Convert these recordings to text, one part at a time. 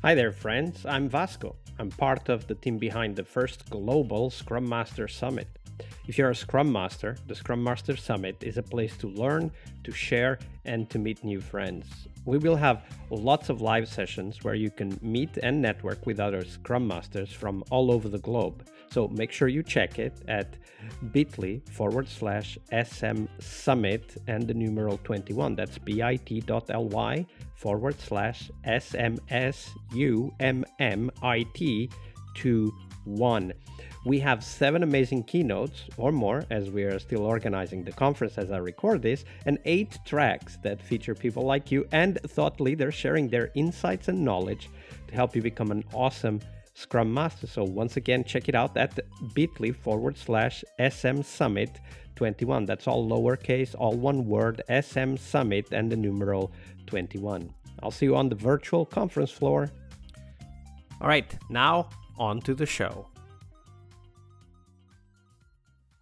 Hi there, friends. I'm Vasco. I'm part of the team behind the first global Scrum Master Summit. If you're a Scrum Master, the Scrum Master Summit is a place to learn, to share, and to meet new friends. We will have lots of live sessions where you can meet and network with other Scrum Masters from all over the globe. So make sure you check it at bit.ly/SM Summit and the numeral 21. That's bit.ly/SMSUMMIT21. We have 7 amazing keynotes or more, as we are still organizing the conference as I record this, and 8 tracks that feature people like you and thought leaders sharing their insights and knowledge to help you become an awesome Scrum Master. So once again, check it out at bit.ly/SM Summit 21. That's all lowercase, all one word, SM Summit and the numeral 21. I'll see you on the virtual conference floor. All right, now on to the show.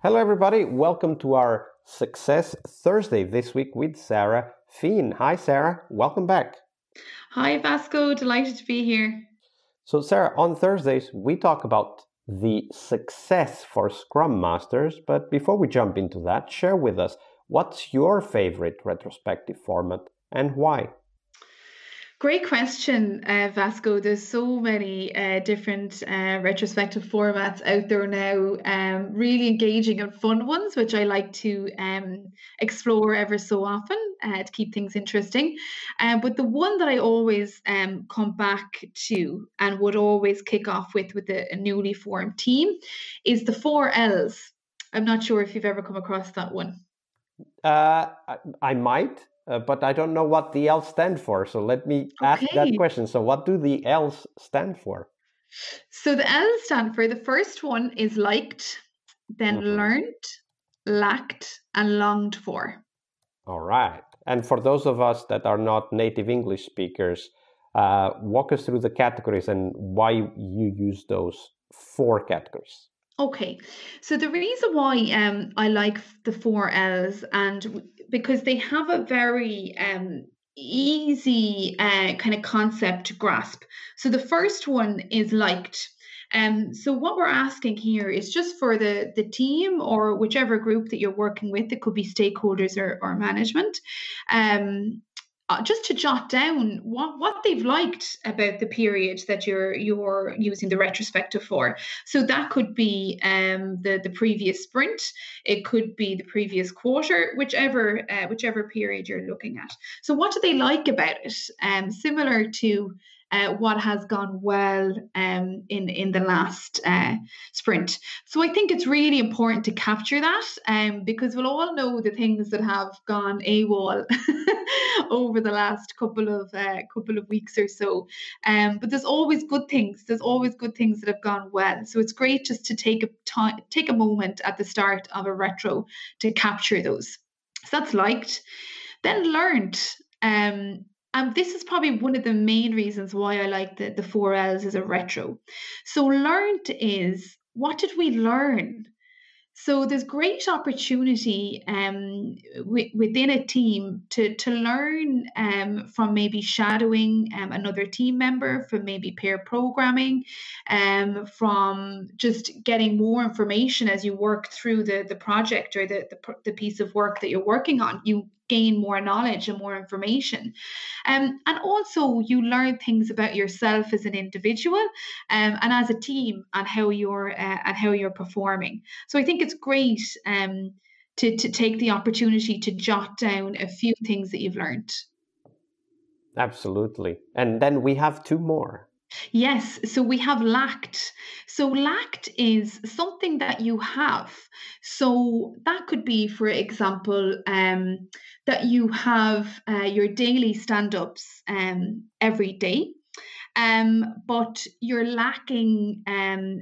Hello, everybody. Welcome to our Success Thursday this week with Sarah Fien. Hi, Sarah. Welcome back. Hi, Vasco. Delighted to be here. So, Sarah, on Thursdays, we talk about the success for Scrum Masters. But before we jump into that, share with us, what's your favorite retrospective format and why? Great question, Vasco. There's so many different retrospective formats out there now, really engaging and fun ones, which I like to explore ever so often to keep things interesting. But the one that I always come back to and would always kick off with a newly formed team is the 4 Ls. I'm not sure if you've ever come across that one. I might. But I don't know what the L's stand for. So let me ask that question. So what do the L's stand for? So the L's stand for, the first one is liked, then learned, lacked, and longed for. All right. And for those of us that are not native English speakers, walk us through the categories and why you use those 4 categories. Okay, so the reason why I like the 4 L's and because they have a very easy kind of concept to grasp. So the first one is liked. So what we're asking here is just for the team or whichever group that you're working with, it could be stakeholders or management, just to jot down what they've liked about the period that you're using the retrospective for. So that could be the previous sprint, it could be the previous quarter, whichever period you're looking at. So what do they like about it? Similar to what has gone well in the last sprint. So I think it's really important to capture that because we'll all know the things that have gone AWOL over the last couple of weeks or so. But there's always good things. There's always good things that have gone well. So it's great just to take a moment at the start of a retro to capture those. So that's liked. Then learned. And this is probably one of the main reasons why I like the 4 L's as a retro. So learned is, what did we learn? So there's great opportunity within a team to learn from maybe shadowing another team member, from maybe pair programming, from just getting more information as you work through the project or the piece of work that you're working on. You gain more knowledge and more information. And also you learn things about yourself as an individual and as a team and how you're performing. So I think it's great to take the opportunity to jot down a few things that you've learned. Absolutely. And then we have 2 more. Yes, so we have lacked. So lacked is something that you have. So that could be, for example, that you have your daily stand-ups every day. But you're lacking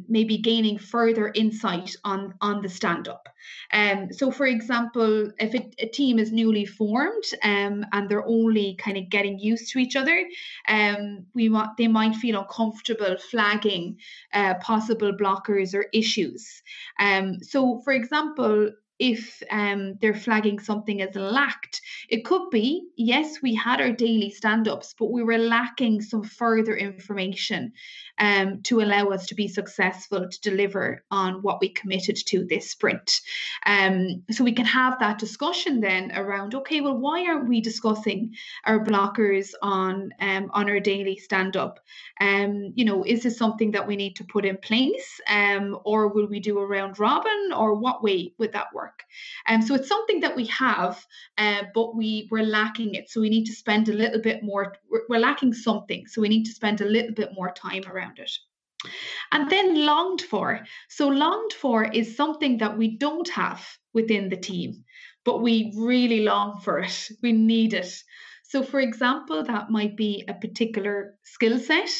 maybe gaining further insight on the stand-up. So for example, if a team is newly formed and they're only kind of getting used to each other, they might feel uncomfortable flagging possible blockers or issues. So for example, if they're flagging something as lacked. It could be, yes, we had our daily stand-ups, but we were lacking some further information to allow us to be successful to deliver on what we committed to this sprint. So we can have that discussion then around, okay, well, why aren't we discussing our blockers on our daily stand-up? Is this something that we need to put in place, or will we do a round robin, or what way would that work? So it's something that we have, but we're lacking it. So we need to spend a little bit more. We're lacking something, so we need to spend a little bit more time around it. And then longed for. So longed for is something that we don't have within the team, but we really long for it. We need it. So for example, that might be a particular skill set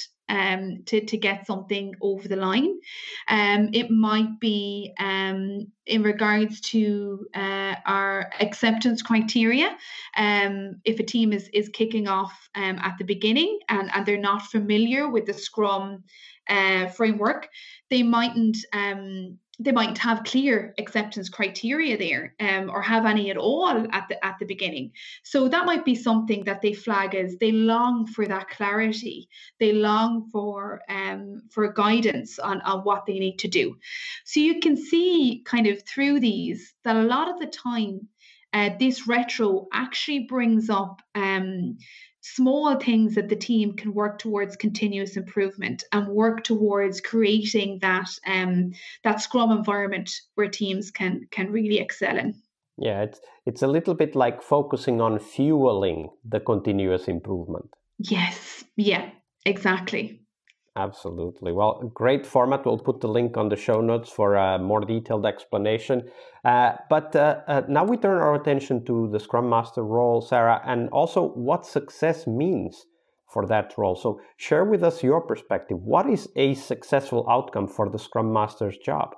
to get something over the line. It might be in regards to our acceptance criteria. If a team is kicking off at the beginning and they're not familiar with the Scrum framework, they mightn't have clear acceptance criteria there, or have any at all at the beginning. So that might be something that they flag as they long for that clarity. They long for guidance on what they need to do. So you can see kind of through these that a lot of the time, this retro actually brings up small things that the team can work towards continuous improvement and work towards creating that Scrum environment where teams can really excel in. Yeah, it's a little bit like focusing on fueling the continuous improvement. Yes, yeah, exactly. Absolutely. Well, great format. We'll put the link on the show notes for a more detailed explanation. But now we turn our attention to the Scrum Master role, Sarah, and also what success means for that role. So share with us your perspective. What is a successful outcome for the Scrum Master's job?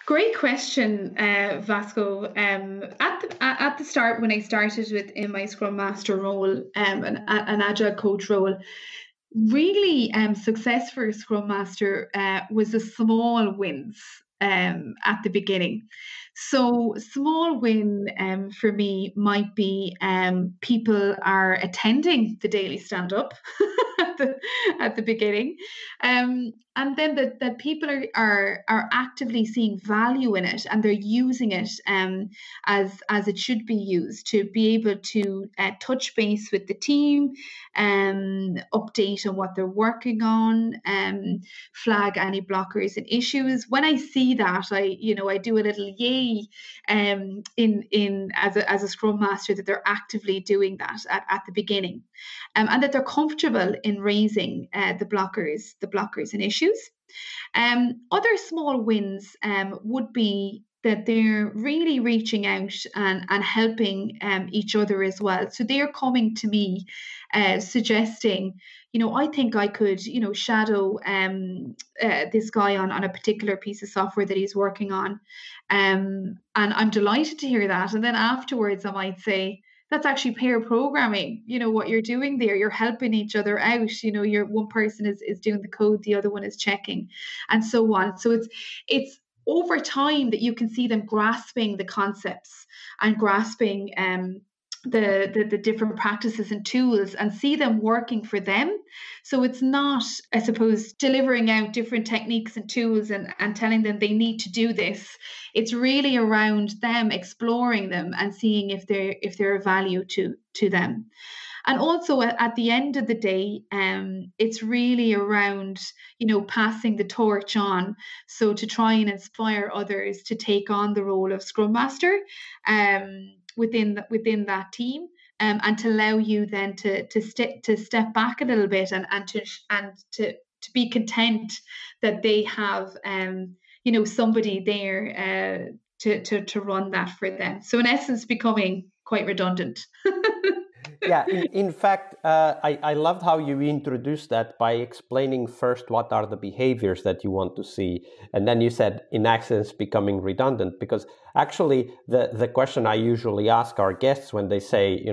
Great question, Vasco. At the start, when I started in my Scrum Master role, an Agile coach role, really success for a Scrum Master was the small wins at the beginning. So small win for me might be people are attending the daily stand-up at the beginning, and then that people are actively seeing value in it, and they're using it as it should be used, to be able to touch base with the team, update on what they're working on, flag any blockers and issues. When I see that, I do a little yay in as a Scrum Master that they're actively doing that at the beginning, and that they're comfortable in raising the blockers and issues. Other small wins would be that they're really reaching out and helping each other as well. So they're coming to me suggesting, I think I could, shadow this guy on a particular piece of software that he's working on. And I'm delighted to hear that. And then afterwards, I might say, that's actually pair programming. What you're doing there, you're helping each other out. One person is doing the code, the other one is checking, and so on. So it's over time that you can see them grasping the concepts and grasping the different practices and tools, and see them working for them. So it's not, I suppose, delivering out different techniques and tools and telling them they need to do this. It's really around them exploring them and seeing if they're of value to them. And also at the end of the day, it's really around, passing the torch on. So to try and inspire others to take on the role of Scrum Master within that team, and to allow you then to step back a little bit and to be content that they have somebody there to run that for them. So in essence, becoming quite redundant. Yeah, in fact, I loved how you introduced that by explaining first what are the behaviors that you want to see. And then you said, in essence, becoming redundant. Because actually, the question I usually ask our guests when they say,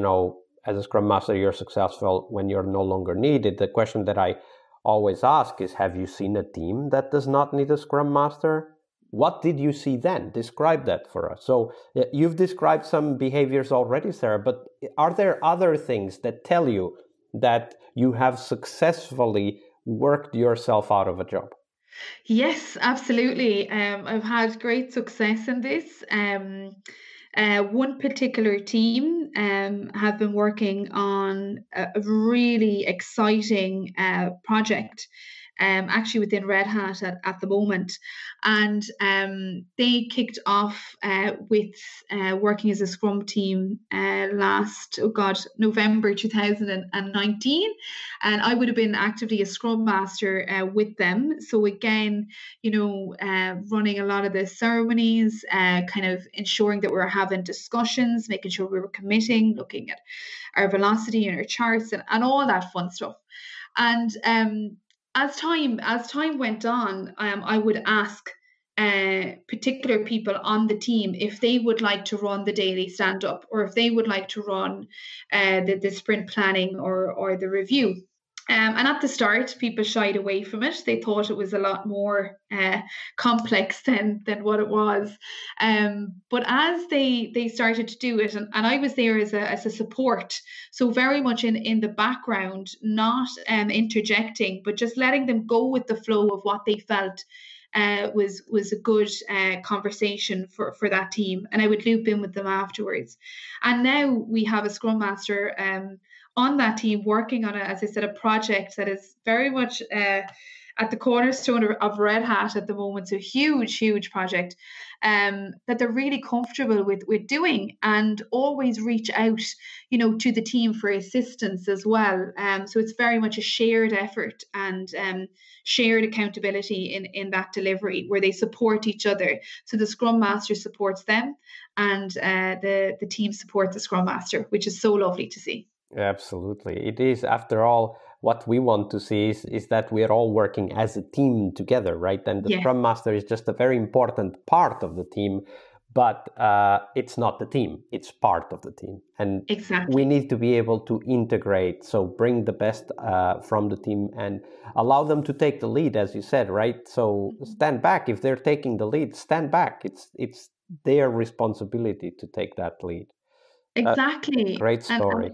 as a Scrum Master, you're successful when you're no longer needed. The question that I always ask is, have you seen a team that does not need a Scrum Master? what did you see then? Describe that for us. So you've described some behaviors already, Sarah, but are there other things that tell you that you have successfully worked yourself out of a job? Yes, absolutely. I've had great success in this. One particular team have been working on a really exciting project, actually within Red Hat at the moment. And they kicked off with working as a Scrum team November 2019. And I would have been actively a Scrum Master with them. So again, running a lot of the ceremonies, kind of ensuring that we're having discussions, making sure we were committing, looking at our velocity and our charts and all that fun stuff. And as time went on, I would ask particular people on the team if they would like to run the daily stand-up, or if they would like to run the sprint planning or the review. And at the start, people shied away from it. They thought it was a lot more complex than what it was. But as they started to do it, and I was there as a support, so very much in the background, not interjecting, but just letting them go with the flow of what they felt was a good conversation for that team. And I would loop in with them afterwards. And now we have a Scrum Master on that team working on, as I said, a project that is very much at the cornerstone of Red Hat at the moment. So huge project that they're really comfortable with doing, and always reach out, to the team for assistance as well. So it's very much a shared effort and shared accountability in that delivery, where they support each other. So the Scrum Master supports them, and the team supports the Scrum Master, which is so lovely to see. Absolutely. It is, after all, what we want to see is that we're all working as a team together, right? And the Scrum Master is just a very important part of the team, but it's not the team, it's part of the team. And we need to be able to integrate, so bring the best from the team and allow them to take the lead, as you said, right? So stand back. If they're taking the lead, stand back. It's their responsibility to take that lead. Exactly. Great story.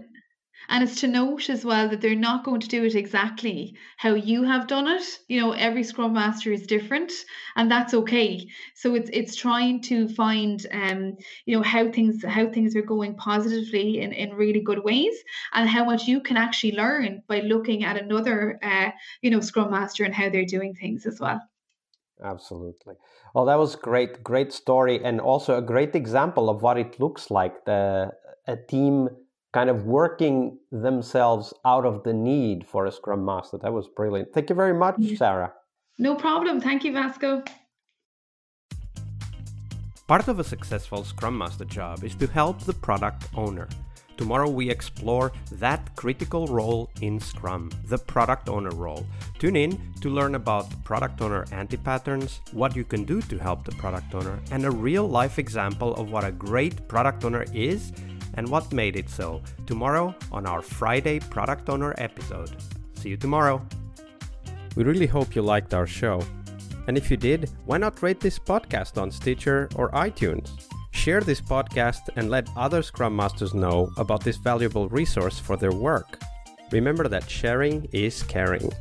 And it's to note as well that they're not going to do it exactly how you have done it. Every Scrum Master is different, and that's okay. So it's trying to find how things are going positively in really good ways, and how much you can actually learn by looking at another Scrum Master and how they're doing things as well. Absolutely. Well, that was great story, and also a great example of what it looks like, a team kind of working themselves out of the need for a Scrum Master. That was brilliant. Thank you very much, Sarah. No problem. Thank you, Vasco. Part of a successful Scrum Master job is to help the product owner. Tomorrow we explore that critical role in Scrum, the product owner role. Tune in to learn about product owner anti-patterns, what you can do to help the product owner, and a real-life example of what a great product owner is and what made it so, tomorrow on our Friday Product Owner episode. See you tomorrow. We really hope you liked our show. And if you did, why not rate this podcast on Stitcher or iTunes? Share this podcast and let other Scrum Masters know about this valuable resource for their work. Remember that sharing is caring.